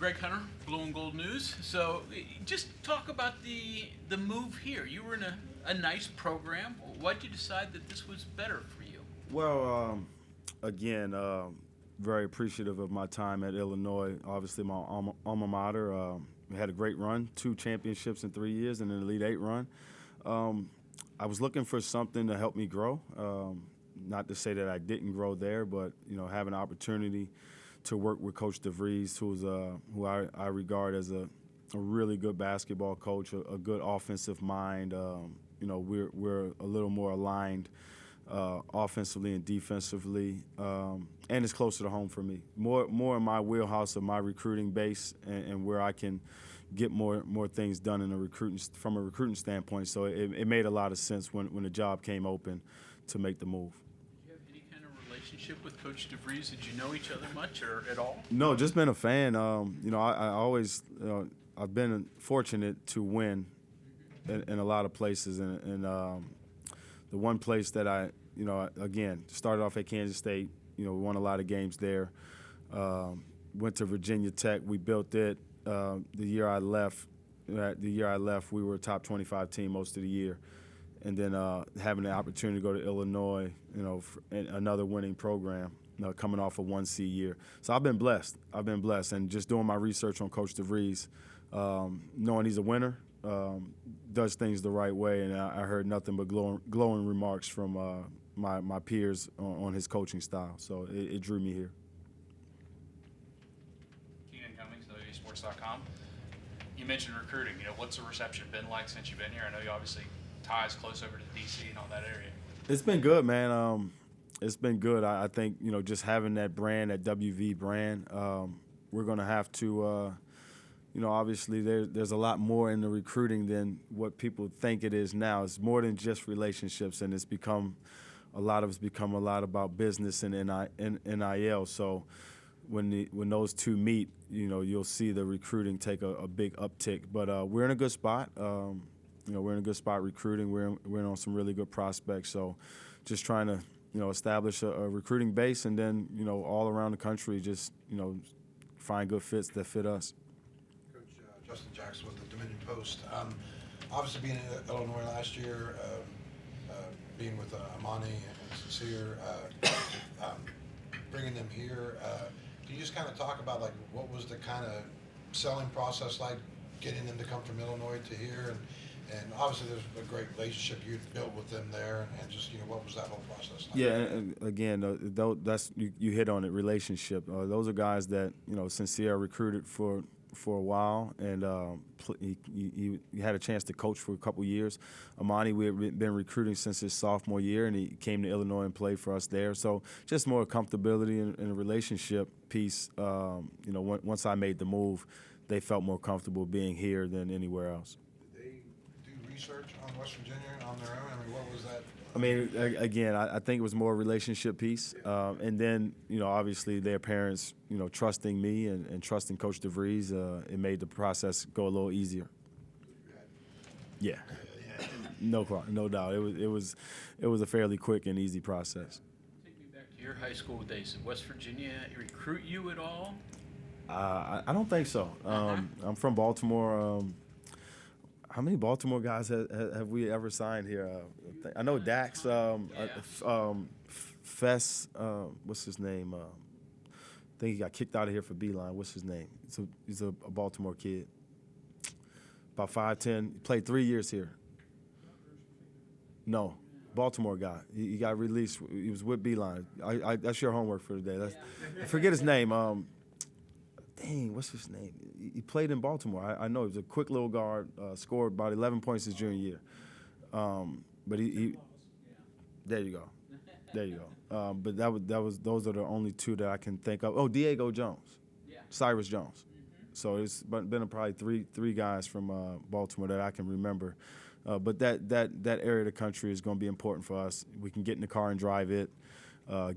Greg Hunter, Blue and Gold News. So, just talk about the move here. You were in a nice program. Why'd you decide that this was better for you? Well, again, very appreciative of my time at Illinois. Obviously, my alma mater. We had a great run, 2 championships in 3 years, and an Elite Eight run. I was looking for something to help me grow. Not to say that I didn't grow there, but have an opportunity to work with Coach DeVries, who I regard as a really good basketball coach, a good offensive mind. We're a little more aligned offensively and defensively, and it's closer to home for me. More in my wheelhouse of my recruiting base and where I can get more things done from a recruiting standpoint. So it made a lot of sense when the job came open to make the move. Did you have any kind of relationship with Coach DeVries? Did you know each other much or at all? No, just been a fan. I always I've been fortunate to win in a lot of places, and the one place that I again started off at Kansas State. We won a lot of games there. Went to Virginia Tech. We built it. The year I left, we were a top 25 team most of the year, and then having the opportunity to go to Illinois, another winning program, coming off a 1C year. So I've been blessed, and just doing my research on Coach DeVries, knowing he's a winner, does things the right way, and I heard nothing but glowing remarks from my peers on his coaching style. So it drew me here. Sports.com. You mentioned recruiting. What's the reception been like since you've been here? I know you obviously ties close over to DC and all that area. It's been good, man. It's been good. I think just having that brand, that WV brand, we're gonna have to. Obviously there's a lot more in the recruiting than what people think it is now. It's more than just relationships, and it's become a lot about business and NIL. So when those two meet, you'll see the recruiting take a big uptick. But we're in a good spot. We're in a good spot recruiting. We're on some really good prospects. So just trying to establish a recruiting base, and then all around the country just find good fits that fit us. Coach Justin Jackson with the Dominion Post. Obviously being in Illinois last year, being with Amani and Sincere, bringing them here. Can you just kind of talk about what was the kind of selling process like, getting them to come from Illinois to here, and obviously there's a great relationship you built with them there, and just what was that whole process like? Yeah, and again, that's you hit on it. Relationship. Those are guys that Sincere recruited for a while, and he had a chance to coach for a couple years. Amani, we had been recruiting since his sophomore year, and he came to Illinois and played for us there. So just more comfortability in a relationship piece. Once I made the move, they felt more comfortable being here than anywhere else. Did they do research on West Virginia on their own? I mean, what was that? I mean, again, I think it was more a relationship piece. And then, obviously their parents, trusting me and trusting Coach DeVries, it made the process go a little easier. Yeah. No doubt. It was a fairly quick and easy process. Take me back to your high school days. Did West Virginia recruit you at all? I don't think so. I'm from Baltimore. How many Baltimore guys have we ever signed here? I know Dax, Fess, what's his name? I think he got kicked out of here for Beeline. What's his name? He's a Baltimore kid. About 5'10". He played 3 years here. No, Baltimore guy. He got released. He was with Beeline. That's your homework for today. I forget his name. Dang, what's his name? He played in Baltimore. I know he was a quick little guard. Scored about 11 points his junior year. But he there you go. But those are the only two that I can think of. Oh, Diego Jones, Cyrus Jones. So it's been probably three guys from Baltimore that I can remember. But that area of the country is going to be important for us. We can get in the car and drive it,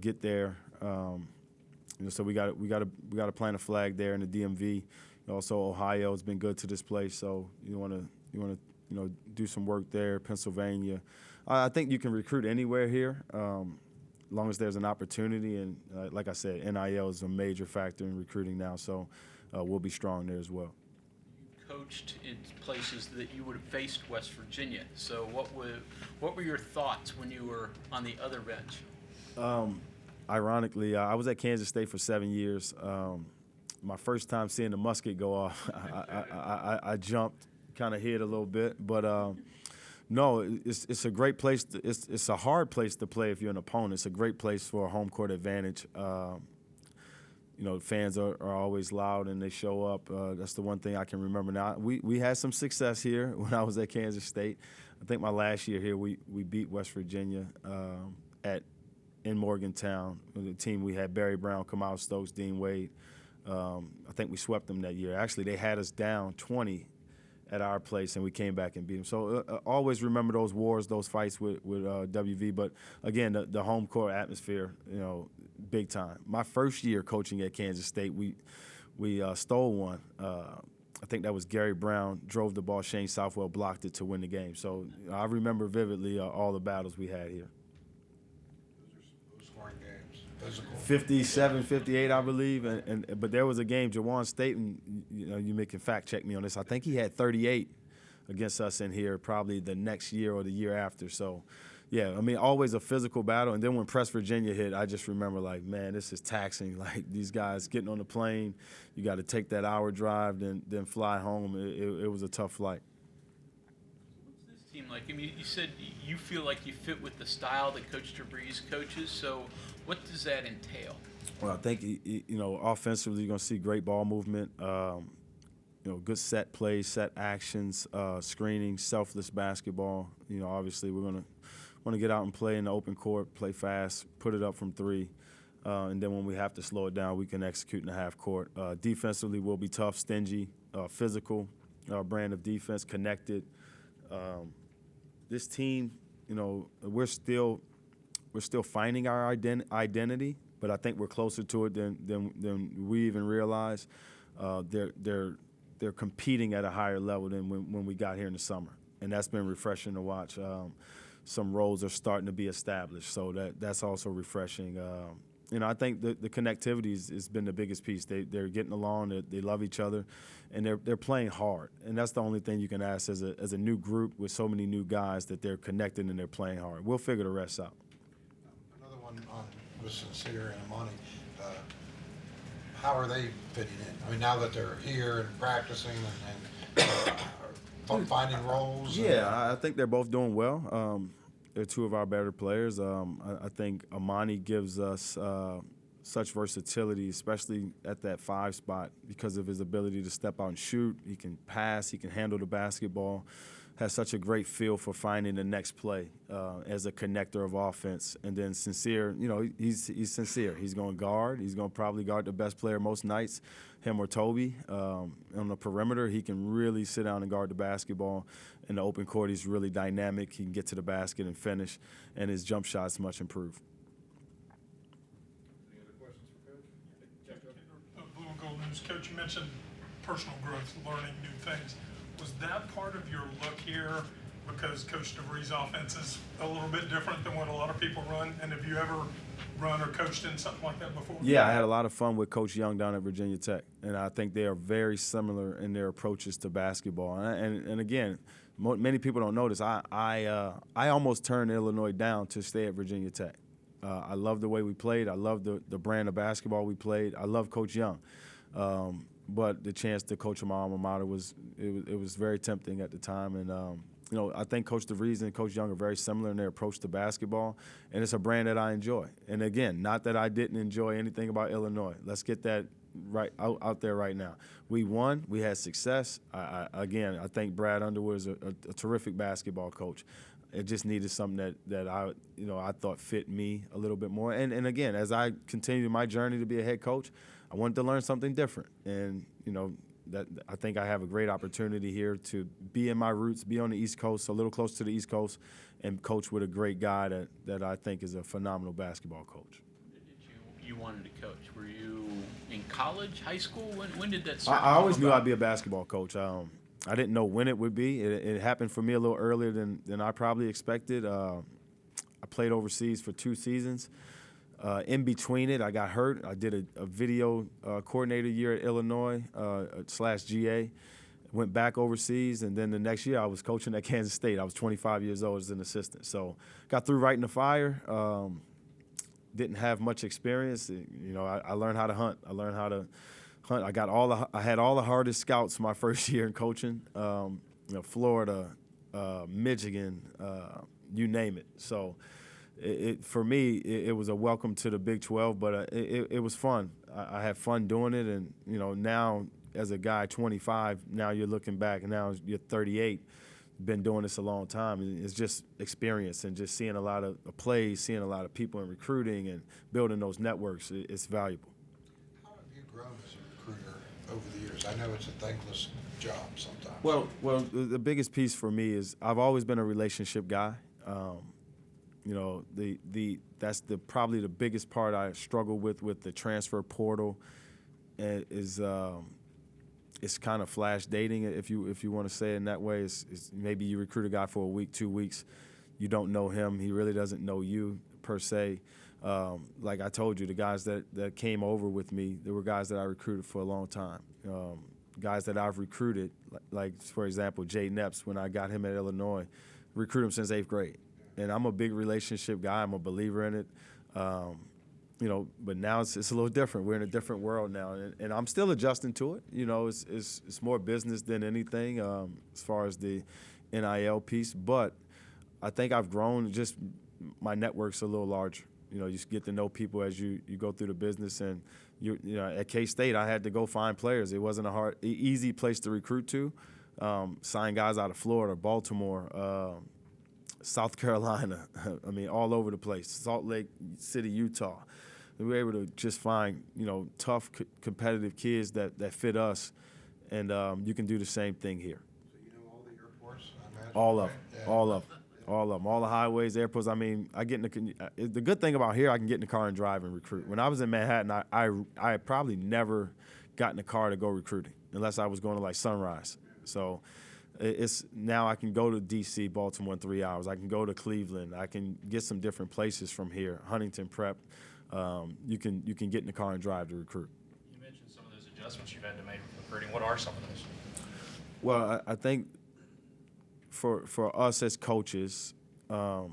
get there. So we got to plant a flag there in the DMV. Also, Ohio has been good to this place. So you want to do some work there. Pennsylvania. I think you can recruit anywhere here, as long as there's an opportunity. And like I said, NIL is a major factor in recruiting now. So we'll be strong there as well. Coached in places that you would have faced West Virginia. So what were your thoughts when you were on the other bench? Ironically, I was at Kansas State for 7 years. My first time seeing the musket go off, I jumped, kind of hid a little bit. But no, it's a great place. It's a hard place to play if you're an opponent. It's a great place for a home court advantage. Fans are always loud and they show up. That's the one thing I can remember now. We had some success here when I was at Kansas State. I think my last year here we beat West Virginia in Morgantown. The team we had Barry Brown, Kamal Stokes, Dean Wade. I think we swept them that year. Actually, they had us down 20 at our place, and we came back and beat them. So always remember those wars, those fights with WV. But, again, the home court atmosphere, big time. My first year coaching at Kansas State, we stole one. I think that was Gary Brown, drove the ball. Shane Southwell blocked it to win the game. So I remember vividly all the battles we had here. Those scoring games, physical. 57, 58, I believe. But there was a game, Jawan Staten, you can fact check me on this. I think he had 38 against us in here probably the next year or the year after. So, yeah, always a physical battle. And then when Press Virginia hit, I just remember, man, this is taxing. These guys getting on the plane, you got to take that hour drive, then fly home. It was a tough flight. What's this team like? You said you feel like you fit with the style that Coach DeVries coaches. So what does that entail? Well, I think, offensively you're going to see great ball movement, good set plays, set actions, screening, selfless basketball. Obviously we're going to want to get out and play in the open court, play fast, put it up from three, and then when we have to slow it down, we can execute in the half court. Defensively, we'll be tough, stingy, physical, brand of defense, connected. This team, we're still finding our identity, but I think we're closer to it than we even realize. They're competing at a higher level than when we got here in the summer, and that's been refreshing to watch. Some roles are starting to be established, so that's also refreshing. I think the connectivity has been the biggest piece. They're getting along, they love each other, and they're playing hard. And that's the only thing you can ask as a new group with so many new guys, that they're connected and they're playing hard. We'll figure the rest out. Another one with Sincere and Amani. How are they fitting in? Now that they're here and practicing and finding roles. Yeah, I think they're both doing well. They're two of our better players. I think Amani gives us such versatility, especially at that 5 spot, because of his ability to step out and shoot. He can pass. He can handle the basketball. Has such a great feel for finding the next play as a connector of offense. And then Sincere, he's sincere. He's going to guard. He's going to probably guard the best player most nights, him or Toby. On the perimeter, he can really sit down and guard the basketball. In the open court, he's really dynamic. He can get to the basket and finish, and his jump shot's much improved. Any other questions for Coach? Blue and Gold News. Coach, you mentioned personal growth, learning new things. Was that part of your look here? Because Coach DeVries' offense is a little bit different than what a lot of people run. And have you ever run or coached in something like that before? Yeah, I had a lot of fun with Coach Young down at Virginia Tech. And I think they are very similar in their approaches to basketball. And again, many people don't notice, I almost turned Illinois down to stay at Virginia Tech. I love the way we played. I love the brand of basketball we played. I love Coach Young. But the chance to coach my alma mater was very tempting at the time. And, I think Coach DeVries and Coach Young are very similar in their approach to basketball. And it's a brand that I enjoy. And, again, not that I didn't enjoy anything about Illinois. Let's get that right out there right now. We won. We had success. I think Brad Underwood is a terrific basketball coach. It just needed something that I thought fit me a little bit more. And again, as I continued my journey to be a head coach, I wanted to learn something different. And, that I think I have a great opportunity here to be in my roots, be on the East Coast, a little close to the East Coast, and coach with a great guy that I think is a phenomenal basketball coach. You wanted to coach. Were you in college, high school? When did that start? I always knew I'd be a basketball coach. I didn't know when it would be. It happened for me a little earlier than I probably expected. I played overseas for 2 seasons. In between it, I got hurt. I did a video coordinator year at Illinois /GA. Went back overseas, and then the next year I was coaching at Kansas State. I was 25 years old as an assistant. So got through right in the fire. Didn't have much experience. You know, I learned how to hunt. I learned how to hunt. I had all the hardest scouts my first year in coaching. You know, Florida, Michigan, you name it. So for me, it was a welcome to the Big 12, but it was fun. I had fun doing it, and you know, now as a guy 25, now you're looking back, and now you're 38. Been doing this a long time. It's just experience and just seeing a lot of plays, seeing a lot of people in recruiting and building those networks. It's valuable. How have you grown as a recruiter over the years? I know it's a thankless job sometimes. Well, the biggest piece for me is I've always been a relationship guy. You know, that's probably the biggest part I struggle with the transfer portal is it's kind of flash dating, if you want to say it in that way. It's maybe you recruit a guy for a week, 2 weeks, you don't know him, he really doesn't know you per se. Like I told you, the guys that came over with me, there were guys that I recruited for a long time. Guys that I've recruited, like for example, Jay Nepps, when I got him at Illinois, recruited him since 8th grade. And I'm a big relationship guy, I'm a believer in it. You know, but now it's a little different. We're in a different world now, and I'm still adjusting to it. You know, it's more business than anything as far as the NIL piece. But I think I've grown. Just my network's a little larger. You know, you get to know people as you go through the business. And you know, at K-State, I had to go find players. It wasn't easy place to recruit to. Sign guys out of Florida, Baltimore, South Carolina. I mean, all over the place. Salt Lake City, Utah. We were able to just find, you know, tough, competitive kids that fit us, and you can do the same thing here. So you know all the airports, I imagine? All of right? them, Yeah. all of them, all the highways, airports. I mean, the good thing about here, I can get in the car and drive and recruit. When I was in Manhattan, I probably never got in the car to go recruiting unless I was going to like Sunrise. So it's now I can go to D.C., Baltimore in 3 hours. I can go to Cleveland. I can get some different places from here. Huntington Prep. You can get in the car and drive to recruit. You mentioned some of those adjustments you've had to make with recruiting. What are some of those? Well, I think for us as coaches, you know,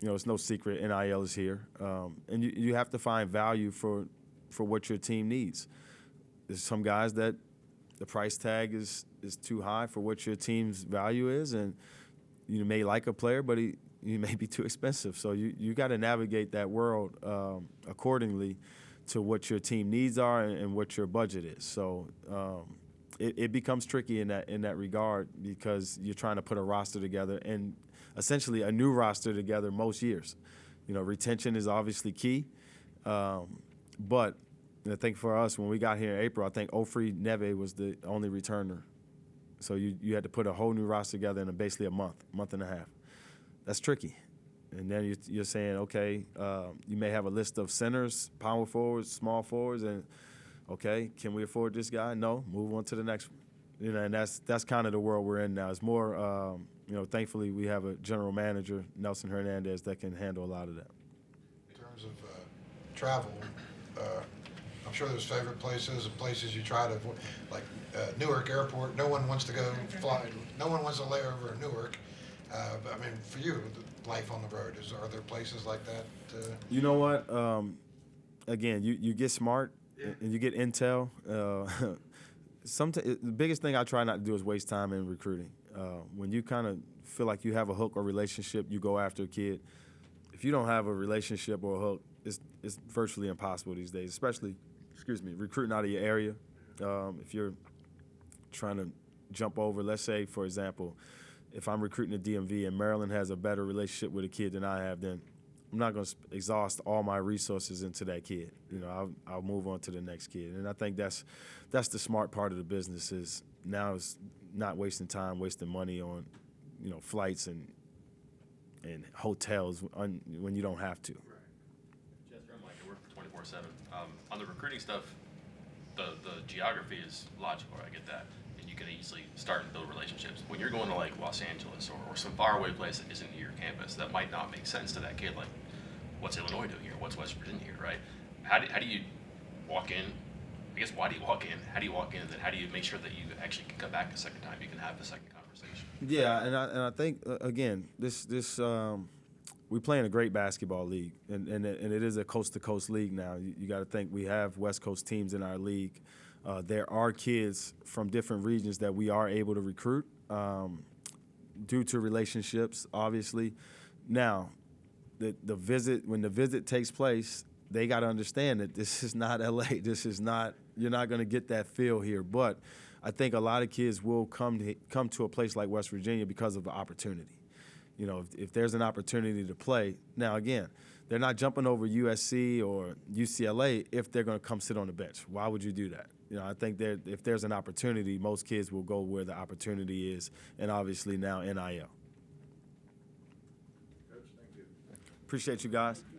it's no secret NIL is here, and you have to find value for what your team needs. There's some guys that the price tag is too high for what your team's value is, and you may like a player, but he may be too expensive. So you got to navigate that world accordingly to what your team needs are and what your budget is. So it becomes tricky in that regard because you're trying to put a roster together and essentially a new roster together most years. You know, retention is obviously key, but I think for us when we got here in April, I think Ofri Neve was the only returner. So you had to put a whole new roster together in basically a month and a half. That's tricky. And then you're saying, okay, you may have a list of centers, power forwards, small forwards, and okay, can we afford this guy? No, move on to the next one. You know, and that's kind of the world we're in now. It's more, you know, thankfully we have a general manager, Nelson Hernandez, that can handle a lot of that. In terms of travel, I'm sure there's favorite places and places you try to avoid, like Newark Airport. No one wants to go fly. No one wants to lay over in Newark. But I mean, for you, the life on the road, are there places like that? You know what? Again, you get smart and you get intel. The biggest thing I try not to do is waste time in recruiting. When you kind of feel like you have a hook or relationship, you go after a kid. If you don't have a relationship or a hook, it's virtually impossible these days, especially, recruiting out of your area. If you're trying to jump over, let's say, for example, if I'm recruiting a DMV and Maryland has a better relationship with a kid than I have, then I'm not going to exhaust all my resources into that kid. You know, I'll move on to the next kid. And I think that's the smart part of the business is now it's not wasting time, wasting money on, you know, flights and hotels when you don't have to. Chester, I'm Mike. I work for 24/7. On the recruiting stuff, the geography is logical. I get that. And you can easily start and build relationships. When you're going to like Los Angeles or some faraway place that isn't near your campus, that might not make sense to that kid. Like, what's Illinois doing here? What's West Virginia here, right? How do you walk in? I guess, why do you walk in? How do you walk in? And then how do you make sure that you actually can come back a second time? You can have a second conversation. Yeah, and I think again, we play in a great basketball league, and it is a coast to coast league now. You got to think we have West Coast teams in our league. There are kids from different regions that we are able to recruit due to relationships, obviously. Now, when the visit takes place, they got to understand that this is not LA. This is not, you're not going to get that feel here. But I think a lot of kids will come to a place like West Virginia because of the opportunity. You know, if there's an opportunity to play. Now, again, they're not jumping over USC or UCLA if they're going to come sit on the bench. Why would you do that? You know, I think that if there's an opportunity, most kids will go where the opportunity is, and obviously now NIL. Coach, thank you. Appreciate you guys.